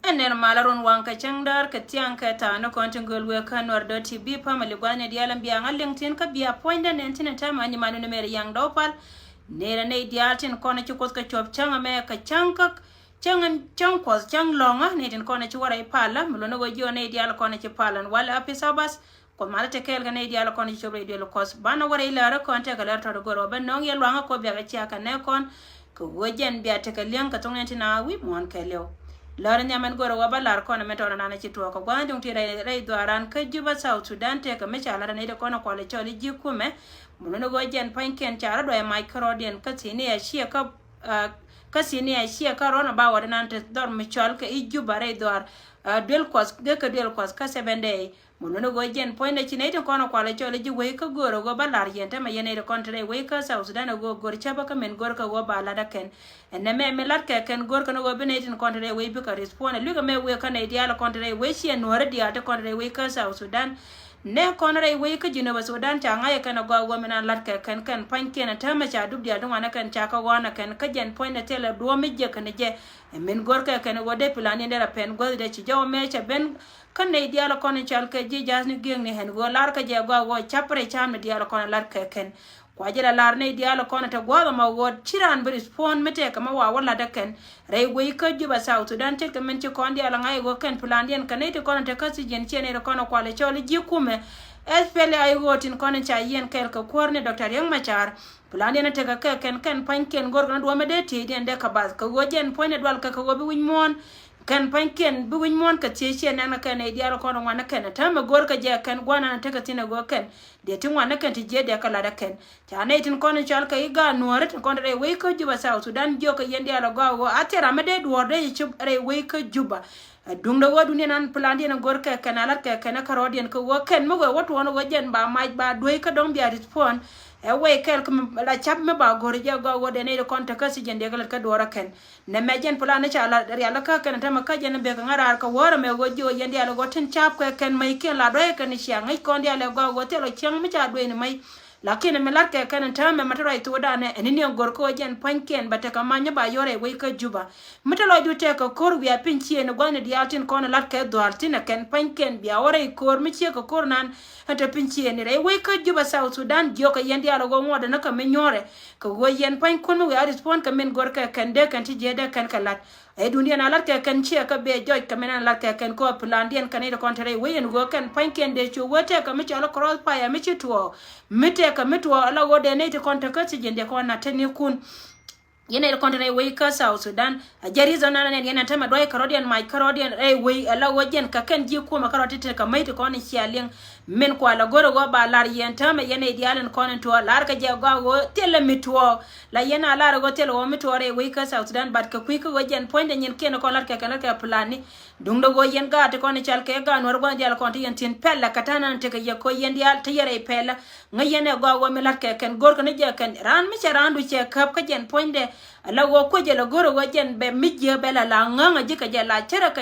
ener malarun wanka changdar ka tianka ta no kontingol we kanwar do tv pamali gwane dialam biya ngalingtin ka biya poinda nentin ta mani manu ne mer yang dopal nera ne diatin kona chukos ka chop changa me ka changka changan changkos chang longa netin kona chuwara ipala mulo no go ne dial kona chipalan wala apisabas ko malate kel ga ne dial kona chobre dial kos bana wara ilara konta ga lar to goro ben nong yel wanga ko biya ga chiaka ne kon ko wojen biya te ka liang ka tongnen tina wi mon keleo lar nyamen goro waba lar kona metona nana chitwa ko gwandung tira rai dwaran ka juba South Sudan te ka mecha lar ne de kona ko le choli jikume mulo no go jen panken chara do e microdien ka tini ya shia ka sini ya shia ka rona ba wada nante dor michol ka ijuba rai dwar del kos ka 7 day mulo go jen point chi ne to kono kwale chole ji we ka goro go balar yente ma yene de kontre we ka South Sudan go gor chaba ka men gor ka go bala da ken enne me lat ka ken gor ka no go benetin kontre we bi ka respond lu ka me we ka ne dia la kontre we chi no re dia te kontre we ka South Sudan ne konre we ka jino ba Sudan cha ngaye kana go go men lat ka ken panken ta ma cha dub dia do wana ken cha ka wana ken ka jen point ne tele do me je kan je men gor ka ken go de plan ne ra pen go de chi jaw me cha ben kan ne diala kono chal ke ji jas ni geng ni hen go lar ka je go chapre cham ne diala kono lar ka ken kwa jira lar ne diala kono ta go ma go chiran bi respond mete ka ma wa wala da ken rei go ka juba South Sudan te ka men ci kon diala ngai go ken plan dien kan ne te kono te ka si jen chene kono kwa le choli ji kume espele ay go tin kono cha yen kel ka korne Dr. Yang Machar plan dien te ka ken panken gor na do me de ti dien de ka bas ka go jen point dwal ka go bi win mon kan panken bugun mon ka cheche na kan e diaro kono wana kan ta ma gor ka je kan gwana na taka tina go kan de tin wana kan ti je de kala da kan ta ne tin kono chal ka iga nuore tin kono re we ko juba South Sudan jo ka yende ala go atera me de duorde chub re we ko juba dung da wadu ne nan plan dina gor ka kan ala ka kan ka rodien ko wo kan mo go woto wono go jen ba mai ba doy ka dong bia respond we kel kum la chap me ba gor je go wo de ne ko ta ka si jende kala ka dora kan ne me jen plan ne chala dari ala ka kan ta ma ka jen be ka ngara ka wora me go jo yende ala go tin chap ka kan mai ken la do ka ni sia ngai kon dia ala go wo te lo chang me cha do ni mai lakini me lar ka kan ta me matara itu da ne ni gor ko jen panken bata ka manya ba yore we ka juba metalo du te ka kor wi apin chi ne gwane di altin kon lar ka do altin ken panken bi awore kor mi chi ka kor nan ata pin chi ne re we ka juba South Sudan jo ka yende ala go ngoda na ka me nyore ka go yen pan kon we respond ka men gor ka kan de kan ti je de kan ka lat e dunia na lar ka kan chi ka be joj ka men lar ka kan ko plan dien kan ne kontre we en go kan panken de chu wote ka mi ala cross fire mi chi tuo mite ka mitwa ala go de ne te konta ka ti jende ko na teni kun yene ile konta we ka South Sudan jarizo nana ne yana tama doy karodian my karodian we ala go jen ka kan ji ko ma karoti te ka mai te ko ne chialeng men ko ala goro go ba lar yen tama yene dialen ko ne to lar ka je go tele mitwo la yena lar go tele o mitwo re we ka South Sudan bat ka ku ko jen point nyen ken ko lar ka kan ka plani dung do go yen ga te ko ne chal ke ga nor go dial konti yen tin pella katana te ka ye ko yen dial te yere pella ngayene go mi lar ka kan gor ko ne je kan ran mi charandu che kap ka jen point de la go ko je la goro go jen be mi je bela la nganga je ka je la chera ka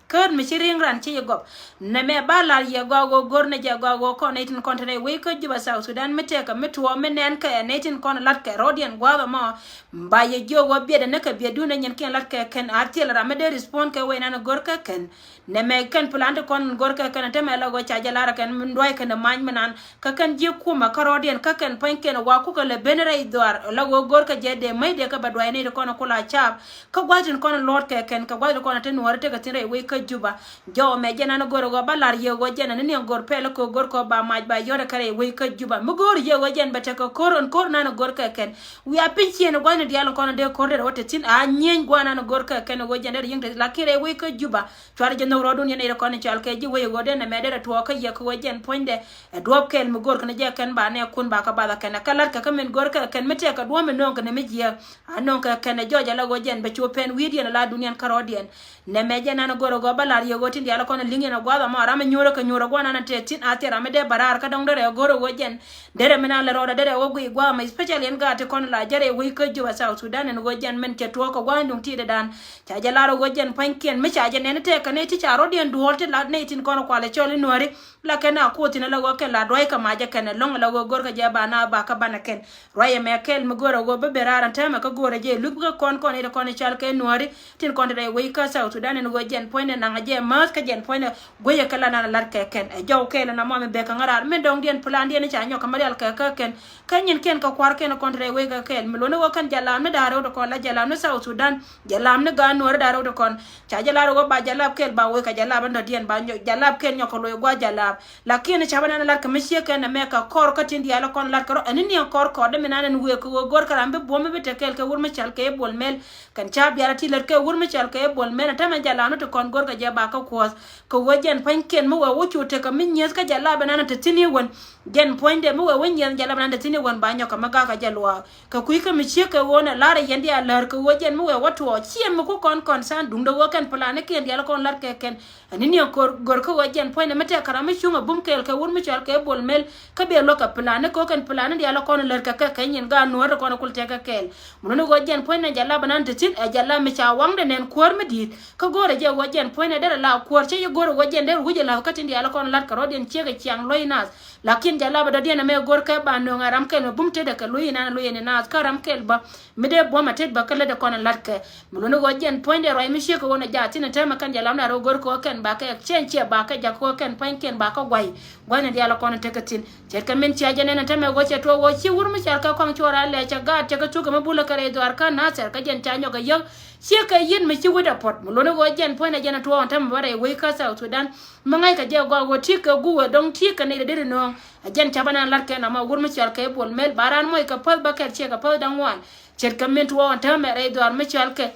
kër mi ci ring ran ci yego ne me balal ye go gor ne je go ko ne tin kontre we ko juba South Sudan mi te ka mi tuo mi nen ka ne tin kon lat ka rodian go ma ba ye jogo be de ne ka be du ne nyen ken lat ka ken artel ra me de respond ka we na gor ka ken ne me ken plante kon gor ka ken te me la go cha jala ra ken ndoy ka ne man menan ka ken je ku ma ka rodian ka ken pen ken wa ku ka le benere idwar la go gor ka je de mai de ka ba doy ne ko ko la chap ka gwatin kon lord ka ken ka gwatin kon te no te ka tin re we ka juba jo me jena no goro go balar ye go jena ni gor pele ko gor ko ba maj ba yore kare we ka juba mu gor ye go jen bata ko koron kor na no gor ka ken we a pinchi no gwana dialo kono de korde wote tin a nyen gwana no gor ka ken go jena de yingte la kire we ka juba twar je no rodun ye ne ko ne chal ke ji we go de na me de to ka ye ko jen ponde e do kel mu gor ka ne je ken ba ne kun ba ka ba ken kala ka men gor ka ken mete ka do me non ka ne me je a non ka ken joja la go jen be chu pen wi de la dunian karodien ne me jena no goro go go balar yo go tin diala kono lingi na gwada ma rama nyoro ka nyoro gwana na tetin ate rama de barar ka dong dere goro gojen dere mena la roda dere wo gui gwa ma especially en gate kono la jare wi ka juba South Sudan en gojen men ke to ko gwandung ti de dan cha jalaro gojen panken me cha jene te ka ne ti cha rodien du holte la ne tin kono kwale choli nori la kana ko tin la go ken la doy ka maja ken long la go gor ka je bana ba ka bana ken roye me kel me goro go be beraran tema ka gore je lub ka kon kon ide kon chal ke nori tin kon de wi ka South Sudan en gojen point na ngaje mas ka jen point goye kala na lar ke ken e jaw kel na mo me be ka ngarar men dong dien plan dien cha nyo ka marial ka ken kanyen ken ka kwar ken kon de wi ka kel me lo ne wo kan jala me daro do kon la jala me South Sudan jala me ga nori daro do kon cha jala go ba jala kel ba wi ka jala ban do dien ba nyo jala ken nyo ko lo go jala lakini chabana na lar ka mishie ken na me ka kor ka tin diala kon lar ka ani ni kor ko de menana nu we ko gor karambe bomme be tekel ke wurme chal ke bol mel kan cha biara ti lar ke wurme chal ke bol mel ta ma jala no to kon gor ka je ba ka ko ko wojen panken mo wo chute ka min yes ka jala banana te tini won gen point de mo wo nyen jala banana te tini won ba nyo ka maga ka jalwa ka kui ka mishie ke wona lar yendi lar ko wojen mo wo to chiem ko kon san dung do wo kan plane ke diala kon lar ke ken ani ni gor ko wojen point me te karame chunga bum kel ke wurme chal ke bol mel ka be lo ka plane ko kan plane diala kon lar ka nyen ga nuor ko na kulte ka kel muno go jen point na jalla banan te tin e jalla mi cha wangde nen kor mi dit ka gore je go jen point na dere la kor che yo gore go jen der huje la ka tin diala kon lar ka rodien che ga chiang loinas lakin jalla ba dien me gor ka ba no ngaram kel bum te de ka loina loine nas karam kel ba mi de bo ma te ba kala de kon lar ka muno go jen point de roi mi she ko na ja tin te ma kan jalla na ro gor ko ken ba ka chen che ba ka ja ko ken point ken ba ka gwai gwana diala kon te ka tin che ka men cha jene na te me go che to wo chi wur mi cha ka kwang chora le cha ga cha ka chu ka mabula kare do arka na ser ka jen cha nyo ga yo che ka yin mi chi wida pot mulo no go jen point na jena to on tam bare we ka South Sudan mangai ka je go ti ka gu dong ti ka ne de no jen cha bana lar ke na ma wur mi cha ka bol mel baran mo ka pa ba ka che ka pa dang wan che ka men to on tam mere do ar mi cha ka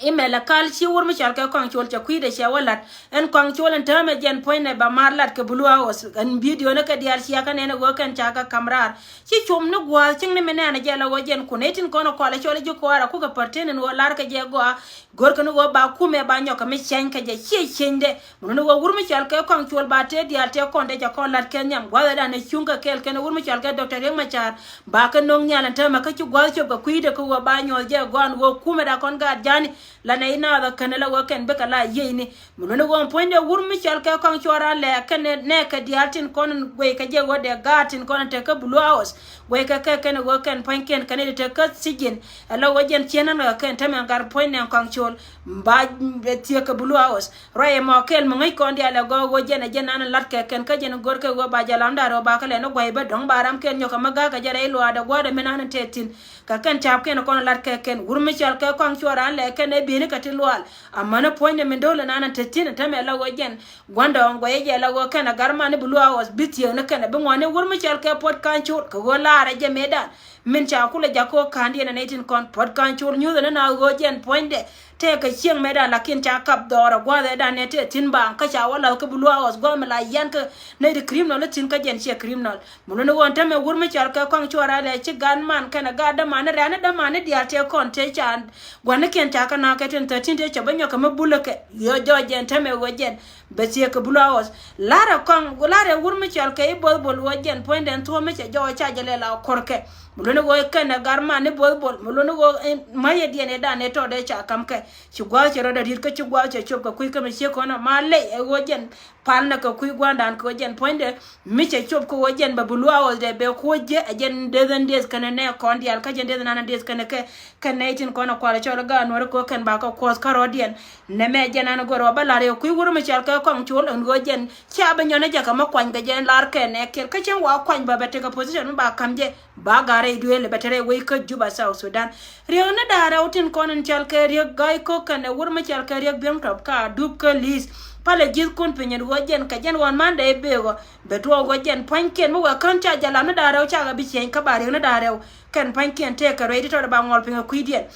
imela kal chi wur mi chal ka kwang chol cha kwide cha walat en kwang chol en tame jen point ne ba marlat ke bulu house en video ne ka dial chi aka ne go kan cha ka kamrar chi chom ne gwa ching ne mena na jela go jen kunetin kono kwala chole ju ko ara ku ka partene no lar ka je go gor ka no go ba ku me ba nyoka mi chen ka je chi chinde no go wur mi chal ka kwang chol ba te dial te konde ja kon lat ken nyam gwa da ne chunga kel ken wur mi chal ka doctor yang machar ba ka nong nyala tama ka chu gwa chu ka kwide ko ba nyol je go an go ku me da kon ga jani la na ina da kanela wa ken beka la yeyni muno no gon point de wurmi chal ka kan chora le ken ne ka diatin kon we ka je wode gatin kon te ka blue house we ka ken wo ken point ken kan te ka sigin ala wajen chena no ken te men gar point ne kan chol ba tie ka blue house roye mo kel mo ngai kon dia la go wo jena jena na lat ka ken ka jena gor ka go ba jalam da ro ba ka le no goi ba dong baram ken nyoka maga ka jara ilo ada go da menana tetin ka ken chap ken kon lat ka ken wurmi chal ka kan chora le ken e bini ka tilwal amana point me dole nana tetin ta me la wajen gwanda on go ye la go kana garma ne blue house biti ne kana bin wane wurmi chal ka pot kan chur ka go la ra je medan min cha kula jako kandi na netin kon pot kan chur nyu na go jen point de te ka chieng medan lakin cha kap dora gwa da ne te tin ba ka cha wala ka blue house go me la yan ka ne de criminal tin ka jen che criminal mun no won ta me wurmi chal ka kan chura le chi gan man kana ga da man ra da man dia te kon te cha gwana ken ta kana ka tin 13 te cha banyo ka mabula ke yo jo jen ta me go jen be che ka blue house lara kon lara wurmi chal ka e bol bol wajen point den to me cha jo cha jale la korke mulono go kana garma ne bol bol mulono go maye diene da ne to de cha kam ke chugwa che roda dir ka chugwa che chop ka kui ka me che ko na male e go jen pal na ka kui gwandan ko jen point de mi che chop ko jen ba bulwa o de be ko je jen de den des kana ne kon dial ka jen de na des kana ke kana tin ko na kwala chola ga no ko kan ba ka ko ka rodien ne me jen na go ro ba la re kui wuro me chal ka ko chol on go jen cha ba nyone ja ka ma kwan ga jen lar ke ne ke ka chen wa kwan ba bete ka position ba kam je ba gare duele betere we ka juba South Sudan rio na dara utin konen chal ke rio gai ko kana wur me chal ke rio bem top ka dub ka lis pale jil kun penyen wojen ka jen wan mande bego betwo wojen panken mo wa kan cha jala na dara cha ga bi chen ka bare na dara kan panken te ka ready to ba ngol pinga kuidien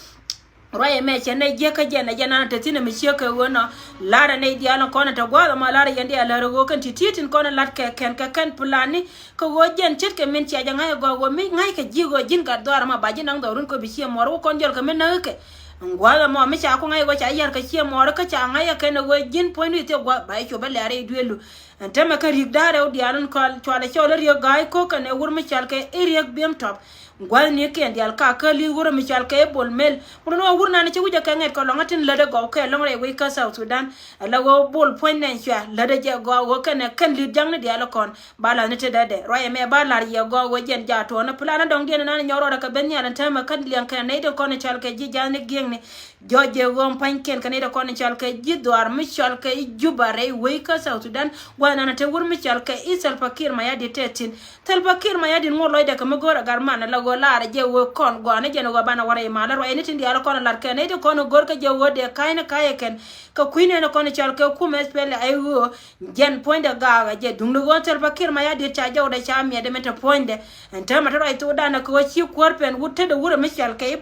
roye me chene je ka jena jena ta tina mi sheka wona lara ne diala kona ta gwa ma lara yandi ala rogo kan titin kona lat ka ken ka kan plani ko wojen chet ke men cha janga go go mi ngai ka jigo jin ka dwar ma baji nang dorun ko bi che moro kon jol ka men na ke ngwa mo mi cha ko ngai go cha yar ka chi mo ka cha ngai ka ne go jin point ite gwa ba cho ba lare duelu ntama ka rig dare o dialon ko chwala chola ri gai ko ka ne wur mi chal ke iriek biem top gwal ni ke ndial ka li wur mi chal ke bol mel no wur na ne chi wuja ka nget ko longatin lade go ke long re we ka South Sudan la go bol point nen chwa lade je go ka ne kan li jang ne dial kon bala ne te dade roye me bala ye go jen ja to na plana dong den na nyoro ka ben ya ntama kan lian ka ne de ko ne chal ke ji jan ne geng ne joje gom panken kan ne ko ne chal ke ji doar mi chal ke jubare we ka South Sudan wana na te wur mi chal ke isal pakir ma ya de tetin tel pakir ma ya din mo loide ka magora garmana la go la je wo kon go ne je no go bana wara ma la ro eni tin diala kon la ke ne de kon gor ka je wo de kaina kayen ka kuine no kon chal ke ku mes pele ay wo gen point ga je dundu go tel pakir ma ya de cha jaw da cha mi de meta point de enta ma ro ay to dana ko chi korpen wutte de wur mi chal ke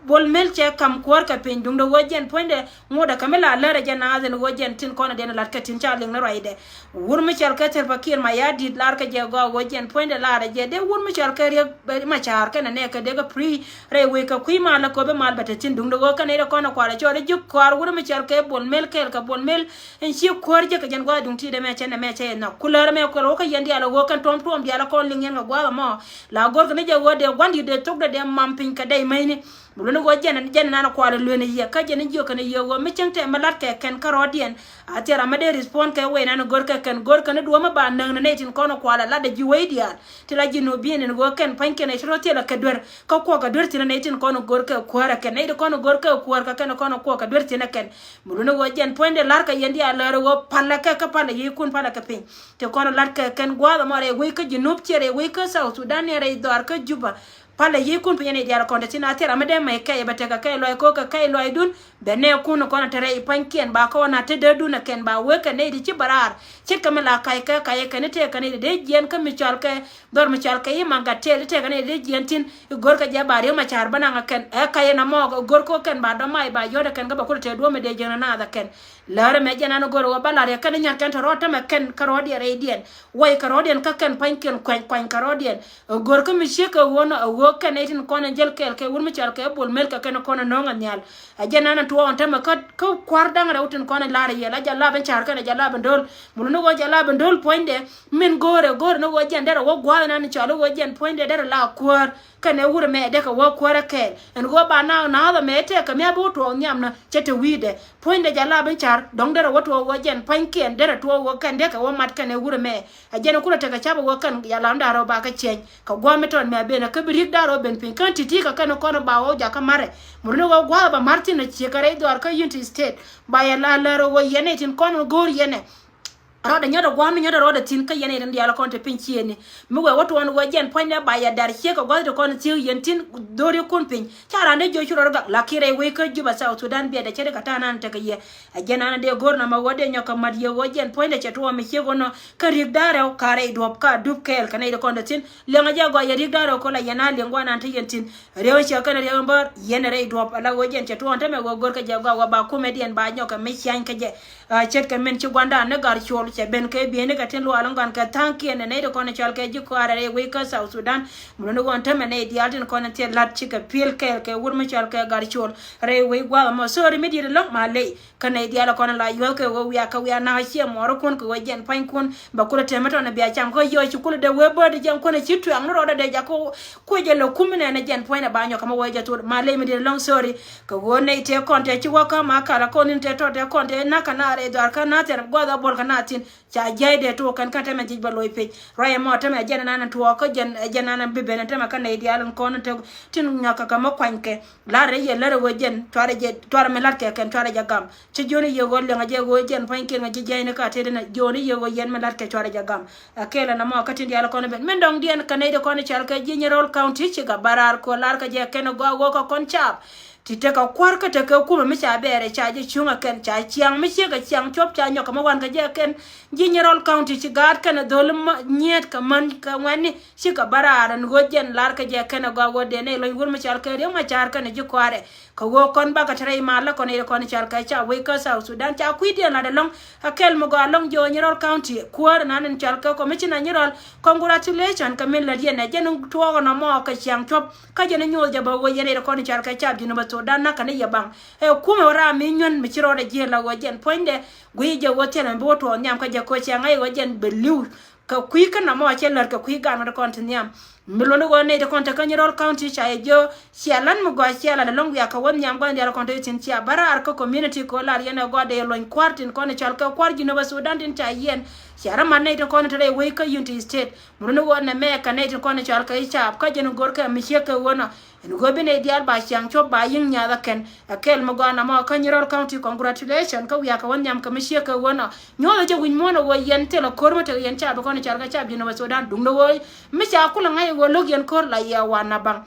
bol mel che kam kwar ka pen dung do wojen poinde ngoda kamela lere jana azen wojen tin kona den lar ka tin charling na roide wur mi chal ka ter pakir ma yadi lar ka je go wojen poinde lar je de wur mi chal ka re ma char ka ne ka de ga pri re we ka kui ma la ko be mal bata tin dung do ka ne kona kwara chore juk kwar wur mi chal ka bol mel kel ka bol mel en chi kwar je ka jan go dung ti de me che na kular me ko ka yandi ala go kan tom tom di ala ko lingen ga gwa mo la gor ka ne je wo de gwandi de tok de mampin ka dai mai ni bulo go jen na ko ala lene ye ka jen jo kan ye go mi chente malat ke ken karodien atera ma de respond ke we na gor ka ken gor kan do ma ba nang ne tin kono ko ala la de ji we dia tila jino bien ne go ken panke ne shrote la ka dwer ka ko ka dwer tin ne tin kono gor ka ko ara ken ne kono gor ka ko ka ken kono ko ka dwer tin ken bulo go jen point de lar ka yendi ala ro palla ka palla ye kun palla ka pin te kono lar ka ken gwa da mare we ka jino chere we ka South Sudan ne re dor ka juba pala yikun piene diara konde tina tera mede mai kai bateka kai loy ko ka kai loy dun bene kun ko na tere ipankien ba ko na tede dun ken ba we ka ne di ci barar ci kamela kai ka kai ka ne te ka ne de jen ka mi chal ka dor mi chal ka yima ga te ka ne de jen tin gor ka jabari ma char bana nga ken e kai na mo gor ko ken ba do mai ba yoda ken ga ba ko te do me de jen na da ken lare me jana no gor wa balare kan nya ken to rota me ken karodi redien way karodien ka ken pankien kwen karodien gor ka mi sheka wona wo kan etin kona jel kel ke wurmi chal ke bol mel ka ken kona nonga nyal ajana na tuwa ontama ka kwardang rawtin kona lare yela jalla ben char kana jalla ben dol muno go jalla ben dol poinde men gore no go jandera wo gwa na ni chalo go jen poinde dera la kwar kane wure me de ka wo kwara ke en go ba na da me te ka me bo to nyam na chete wide poinde jalla ben char dong dera wo to wo jen pankien dera to wo kan de ka wo mat kane wure me ajana kula te ka chaba wo kan yalla ndaro ba ka chen ka go meton me be na ka birik daro ben pin kan titi ka kan kono ba wo ja ka mare murno go gwa ba martin na chekare do ar ka unity state ba yalla laro wo yene tin kono gor yene roda nyodo gwami nyodo roda tin ka yene ndi ala konte pinchi ni mugwe watu wanu wajen poinde ba ya dar cheka gwa to kono tiu yentin dori kun pin chara ne jo churo ga lakire we ka juba South Sudan be da chere katana an taka ye ajena na de gorna ma wode nyoka madiye wajen poinde cheto mi chego no ka rigdare o kare do ka dub kel kana de konde tin lenga ja gwa ya rigdare ko la yana lengwa na yentin rewo cheka na rewo mbar yene re do ala wajen cheto on tame go gor ka ja gwa ba comedian ba nyoka me chan ka je chet ka men ci gwanda ne gar chol che ben ke biene ka ten lo alongan ka tanki ne ne ko ne chal ke ji ko are we ka South Sudan muno go ntame ne dialtin ko ne te lat ci ka pil ke wur ma chal ke gar chol re we gwa mo so re medi lo ma le ka ne diala ko ne la yo ke wo ya ka ya na chi mo ro kon ko jen pan kon ba ko te meto ne bia cham ko yo ci ko de we bo de jen ko ne ci tu am ro de ja ko je lo kumne ne jen point ba nyo ka mo we ja to ma le medi long sorry ko go ne te kon te ci wa ka ma kala ko ni te to de kon te na kana re dar ka na te gwa da bol ka na tin cha jaide to kan kata me jibba loy pe roye mo tame jana nana to ko jana nana bibe na tama kan idi alon ko te tin nyaka ka mo kwanke la re ye lare wo jen tore me latke ken tore jagam ci joni ye go le ngaje go jen panke ngaje jayne ka te na joni ye go yen me latke tore jagam akela na mo katindi ala ko ne ben men dong dien kan ide ko ne chal ka General County ci ga barar ko lar ka je ken go ko kon chap tite ka kwar ka te ka kuma mi cha bere cha ji chunga ken cha chiang mi che ga chiang chop cha nyoka ma wan ka je ken General County ci gad kana dolum nyet ka man ka wani ci ka barara ngo jen lar ka je kana go de ne lo wur mi chal ka re ma char kana ji kware ka go kon ba ka tare ma la ko ne ko ni chal ka cha we ka South Sudan cha kwidi na de long akel mo go long jo General County kwar na nen chal ka ko mi na General congratulations ka min la de ne jen to na mo ka chiang chop ka je ne nyol ja ba wo yene ko ni chal ka cha ji no Sudan na kane yabang kuma wara minyon michiro de je la wajen poinde gui je wote na boto nyam ka je ko ngai wajen beliu ka kui kana mo chelar ka kui ga na kontiniam milone go ne de konta Kanyarol County cha ejo sialan mo go siala de long ya ka won nyam go ndara konta tin chia bara ar ko community ko lar yana go de loin quartin ko ne chal ka kwarji no Sudan tin cha yen siara man ne de konta de we ka unity state milone go ne me ka ne de konta chal ka cha ka je no gor ka mi sheka wona en go bine dial ba siang chop ba yin nya da ken akel mo go na mo Kanyarol County congratulations ka ya ka won nyam ka mi sheka wona nyola je win mo no go yen te lo kormo te yen cha ba ko ne chal ka cha bi no Sudan dung no wo mi cha kula ngai go logian kor la ya wana bang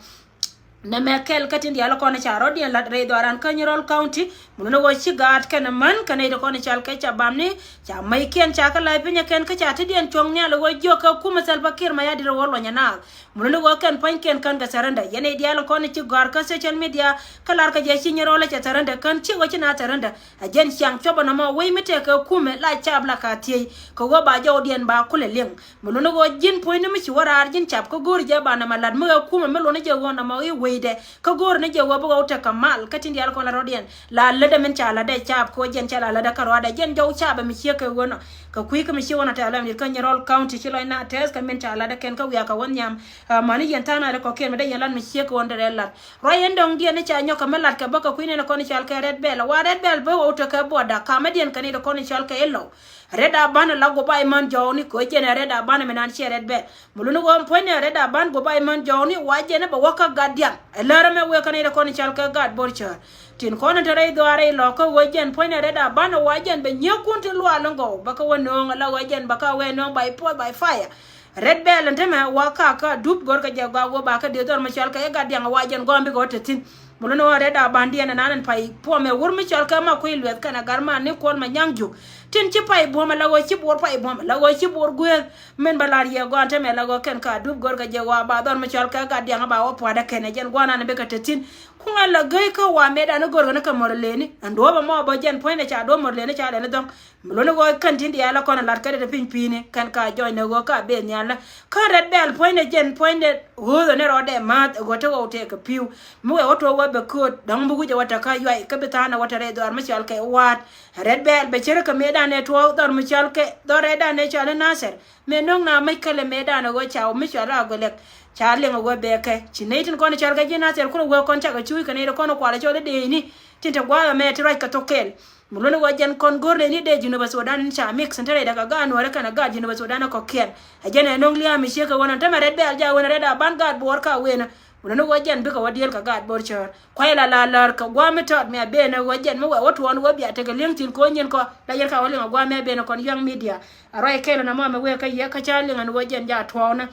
na mekel katin diala kone charo dia lat re doran Kanyarol County muno go chigat kana man kana de kone chal ka cha bamni cha mai ken cha ka lai pinya ken ka cha ti dian chong nya lo go jo ka kuma Salva Kiir ma ya dir wolo nya na muno go ken pan ken kan ka saranda yene diala kone chi gar ka social media kalar ka je chi nyero la cha saranda kan chi go chi na saranda a jen syang choba na ma we mite ka kuma la cha bla ka ti ko go ba jo dien ba kule leng muno go jin point mi chi wara jin chap ko gor je ba na malad mo kuma melo ne je wona ma we de ka gor ne je wo bo ta kamal katin dial ko la rodien la leda men cha la de chap ko jen cha la da karo da jen jo cha ba mi che ka wono ka kui ka mi che wona ta la mi Kanyarol County chi lo na tes ka men cha la da ken ka wi ka won nyam mani yen tana da ko ken me de yen lan mi che ko wonde la royen dong dia ne cha nyoka melat ka ba ka kui ne ko ni chal ka red bell wa red bell bo ta ka boda ka me den kan ni ko ni chal ka elo reda ban la go bay man jawni ko jene reda ban menan che red bell mulunu go point reda ban go bay man jawni wa jene ba waka gadian lara me we kan ni ko ni chal ka gad borcha tin ko na tare do are lo ko wajen point reda ban wajen be nyakun ti lo alongo baka wono la wajen baka we no by port by fire red bell ntema waka ka dup gor ka jaga go baka de dor ma chal ka gadian wajen go ambi go tetin mulono reda bandi na nanan pai po me wurmi chal ka ma ko ilwet kana garma ne ko ma nyangju tin ci pay bo ma lago ci bor pay bo ma lago ci bor guel men balar ye go ante me lago ken ka dub gor ga je wa ba don ma chal ka ga dia ba wo po da ken jen go na ne be ka tetin ku ngala gay ka wa me da na gor na ka morleni ando ba mo ba jen point cha do morleni cha le don mulono go kan tin dia la ko na lat ka de pin pine kan ka join go ka be nyala ka red bell point jen point ho ne ro de ma go to go te ka piu mo wo to wa be ko dan bugu je wata ka yai ka betana wata re do ar ma chal ka wat red bell be chere ka me da ne to dor mi chal ke do re da ne chale naser me nong na mai kale me da na go cha mi chala go lek chale go be ke chinetin ko ne chal ga jina ser ko go kon cha ga chui ka ne ko no kwala chole de ni tinta gwa me trai ka tokel mulono go jan kon gorle ni de jino ba Sudan cha mixntare daga ga no re kana ga jino ba Sudan ko ken ajene nong liya mi sheka wona tama red bell ja wona reda ban ga bor ka wena mulono go jan bika wadiel ka ga bor chor kwela la lar ka gwa me tot me be na go jan mo wat won wo bi atega lengtin ko nyen ko la yer ka wole gwa me be na kon young media aroy kelo na mo me we ka ye ka chali ngan go jan ja twona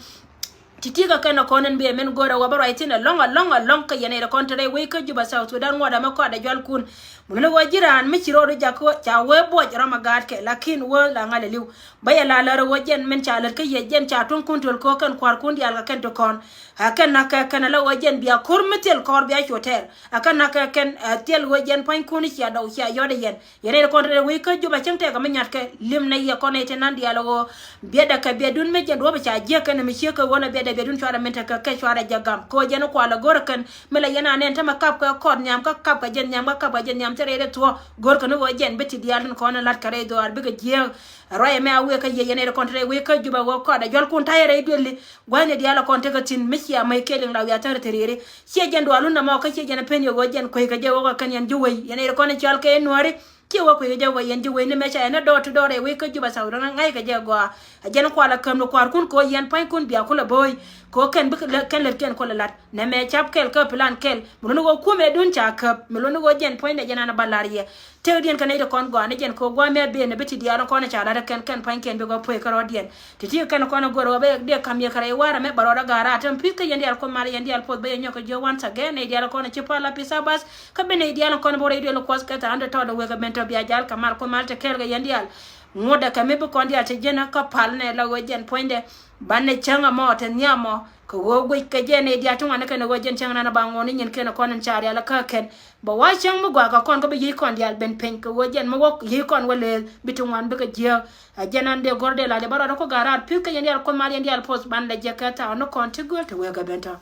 titiga kana konen be men gora wa bara itina long ka yene kontre we ka juba South Sudan ngoda ma ko da jol kun muno wajiran mi chiro do jako cha we bo jara magat ke lakin wo la ngale liw baya la la wajen men cha lar ka ye jen cha ton kontrol ko kan kwar kun di alga ken to kon hakan naka kana la wajen biya kurmetel kor biya hotel akan naka ken tel wajen point kun ya daw ya yode yen yene kontre we ka juba chengte ga manyat ke lim na ye konete nan di alogo bieda ka biedun me jen do ba cha je kan mi sheka wona bieda bedun chwara menta ka ke chwara jagam ko jeno ko ala gorkan mela yana nen tama kap ka kod nyam ka kap ka jen nyam ka kap ka jen nyam tere to gorkan no jen beti dialun ko na lat kare do ar biga je roye me awe ka ye yene kontre we ka juba go ko da jol kun tayere doli gwane diala konte ka tin misya mai kelin law ya tere tere sie jen do alun na ma ka sie jen pen yo go jen ko ka je go kan yan juwe yene ko ne chal ke nuari kiwa ko je wa yan juwe ne me cha na do to do re we ka juba sawra ngai ka je go ajen ko ala kam no kwar kun ko yan pan kun biya kula boy ko ken ken ko lat na me chap kel ka plan kel muno go ku me dun cha kap muno go jen point de jana na balariye te dien kan ide kon go ne jen ko go me be ne biti diaro ko na cha la ken pan ken be go poy ka rodien titi kan ko na go ro be de kam ye kare wara me baro da gara tam piska yandi al ko mari yandi al pot be nyoko jo once again ne diaro ko na chipa la pisa bas ka be ne diaro ko na bore ide lo ko ska ta anda to do we ga mento bi ajal kamar ko malte kel ga yandi al ngoda ka me be ko ndi ate jena ka pal ne la go jen point de banne changa mo te nyamo ko wogo ka jene dia tunga ne kana wojen changa na bango ni nyen kena konan chari ala ka ken ba wa chang mo gwa ka kon ko be yi kon dial ben pen ko wojen mo wok yi kon wale bitungwan be ka jia jenan de gorde la de baro ko garar pi ka yandi al ko mari yandi al post ban la jakata no kon te go te wega benta